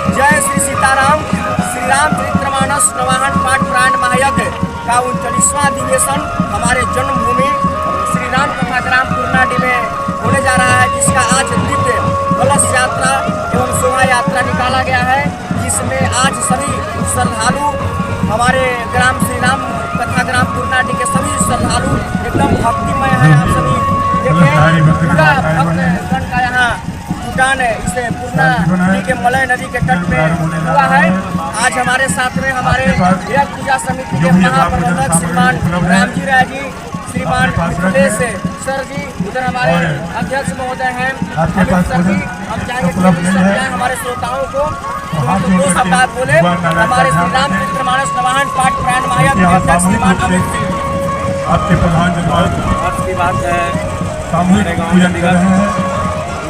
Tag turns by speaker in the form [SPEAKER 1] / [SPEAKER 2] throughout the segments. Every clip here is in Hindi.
[SPEAKER 1] जय श्री सीताराम श्री रामचरितमानस नवाहन पाठ पुराण महायज्ञ का 39वां अधिवेशन हमारे जन्मभूमि श्री राम कथा ग्राम पूर्णाडी में होने जा रहा है, जिसका आज दिव्य कलश यात्रा एवं शोभा यात्रा निकाला गया है, जिसमें आज सभी श्रद्धालु हमारे ग्राम श्री राम कथा ग्राम पूर्णाडी के सभी श्रद्धालु एकदम भक्तिमय है। आप सभी देखें पूरा भक्तगण का यहाँ जुटान इसे पूर्णा के मलय नदी के तट पे हुआ है। आज हमारे साथ में हमारे यज्ञ पूजा समिति के महाप्रबंधक श्रीमान रामजी राय जी, श्रीमान मिथिलेश सर जी, उधर हमारे अध्यक्ष महोदय हैं सर जी। हम चाहेंगे हमारे श्रोताओं को दो शब्द बोले। हमारे श्री रामचरितमानस नवाहन पाठ पुराण महायज्ञ अध्यक्ष श्रीमान अमित सिंह।
[SPEAKER 2] आपके प्रधान
[SPEAKER 3] आज की बात है,
[SPEAKER 2] सामूहिक पूजन कर रहे हैं।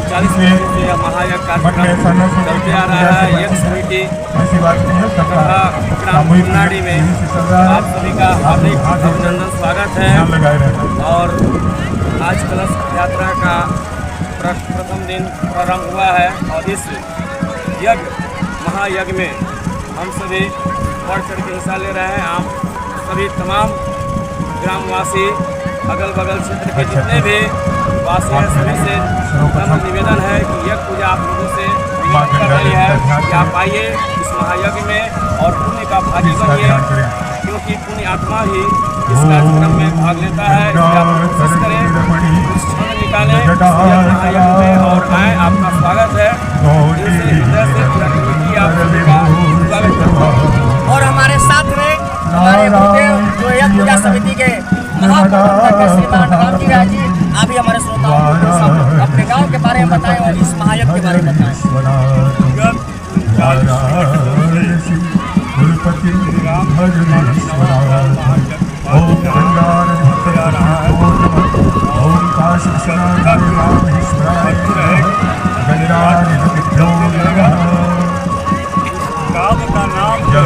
[SPEAKER 3] 40 वर्षों से महायज्ञ कार्यक्रम चलते आ रहा है। यज्ञ समिति ग्राम पूर्णाडी में आप सभी का हार्दिक अभिनंदन स्वागत है। और आज कलश यात्रा का प्रथम दिन प्रारंभ हुआ है और इस यज्ञ महायज्ञ में हम सभी बढ़ चढ़ के हिस्सा ले रहे हैं। आप सभी तमाम ग्रामवासी, अगल बगल क्षेत्र के जितने भी वासी हैं, सभी से निवेदन है कि यज्ञ पूजा आप लोगों से विनती कर रही है कि आप आइए इस महायज्ञ में और पुण्य का भागी बनिए, क्योंकि पुण्य आत्मा ही इस कार्यक्रम में भाग लेता है। आप कोशिश करें, कुछ क्षण निकालें महायज्ञ में और आए। आपका स्वागत है, हृदय से पूरा कमेटी आप सभी का स्वागत करता है।
[SPEAKER 1] और हमारे साथ में हमारे जो यज्ञ पूजा समिति के महाप्रबंधक श्रीमान रामजी राय जी, अभी हमारे श्रोताओं को सब अपने गांव के बारे में बताएं और इस महायज्ञ के बारे में बताएं।
[SPEAKER 2] गाँव का नाम किया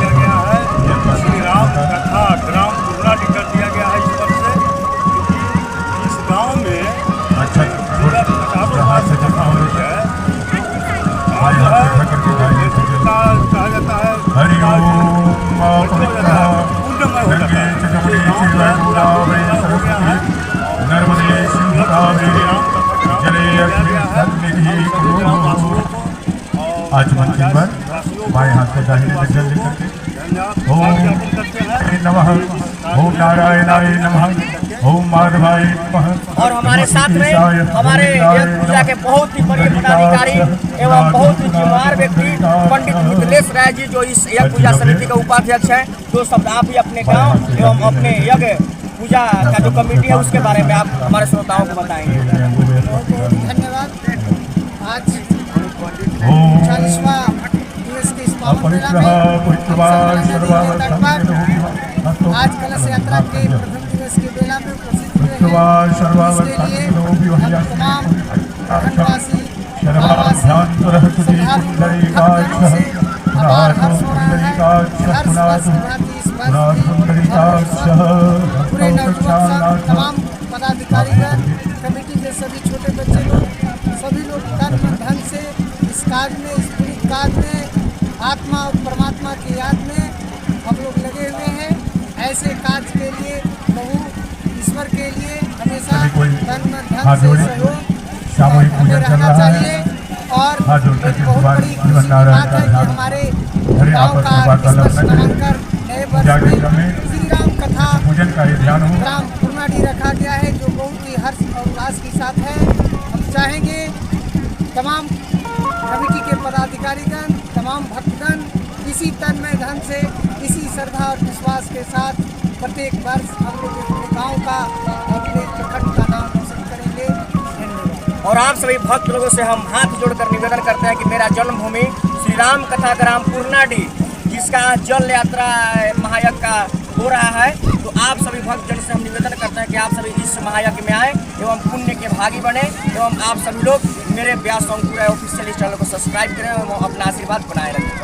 [SPEAKER 2] गया है, श्री राम कथा ग्राम पूर्णाडी कर दिया गया है। इस पर से इस गांव में कहा जाता है आज मन के बाद बाएं हाथ को दाहिने में जल लेकर के ओम नमः, ओम नारायणाय नमः, ओम माधवाय नमः।
[SPEAKER 1] और हमारे साथ में हमारे यज्ञ पूजा के बहुत ही बड़े पदाधिकारी एवं बहुत ही जिम्मेदार व्यक्ति पंडित मिथिलेश राय जी, जो इस यज्ञ पूजा समिति के उपाध्यक्ष हैं। दो शब्द आप ही अपने गांव एवं अपने यज्ञ पूजा का जो कमेटी है उसके बारे में आप हमारे श्रोताओं को बताएंगे।
[SPEAKER 4] धन्यवाद। आज 40वां दिवस के इस पावन मेला में आज कलश यात्रा के प्रथम दिवस के मेला में उपस्थित हुए हैं। इसके लिए हम तमाम खंडवासी आभार हर्ष हो रहा है। हर वर्ष इस पूरे नवयुवक तमाम पदाधिकारीगण, कमेटी के सभी छोटे बच्चे लोग, सभी लोग तन मन धन से इस कार्य में, इस पूरी कार्य में आत्मा और परमात्मा की याद में हम लोग लगे हुए हैं। ऐसे कार्य के लिए प्रभु ईश्वर के लिए हमेशा तन मन धन से सहयोग हमें रहना चाहिए। और एक बहुत बड़ी खुशी की बात है कि हमारे गाँव का क्रिसमस मनाकर नए वर्ष में श्री राम कथा ग्राम पूर्णाडी रखा गया है, जो बहुत ही हर्ष और उल्लास के साथ है। हम चाहेंगे तमाम कमेटी के पदाधिकारीगण, तमाम भक्तगण इसी तन्मय धन से, इसी श्रद्धा और विश्वास के साथ प्रत्येक वर्ष हम लोग अपने गाँव का, अपने प्रखंड का नाम रोशन करेंगे। धन्यवाद।
[SPEAKER 1] और आप सभी भक्त लोगों से हम हाथ जोड़कर निवेदन करते हैं कि मेरा जन्मभूमि श्री राम कथा ग्राम पूर्णाडी, जिसका जल यात्रा महायज्ञ का हो रहा है, तो आप सभी भक्तजन से हम निवेदन करते हैं कि आप सभी इस महायज्ञ में आए एवं पुण्य के भागी बने। एवं आप सभी लोग मेरे व्यास अंकुर ऑफिशियल चैनल को सब्सक्राइब करें एवं अपना आशीर्वाद बनाए रखें।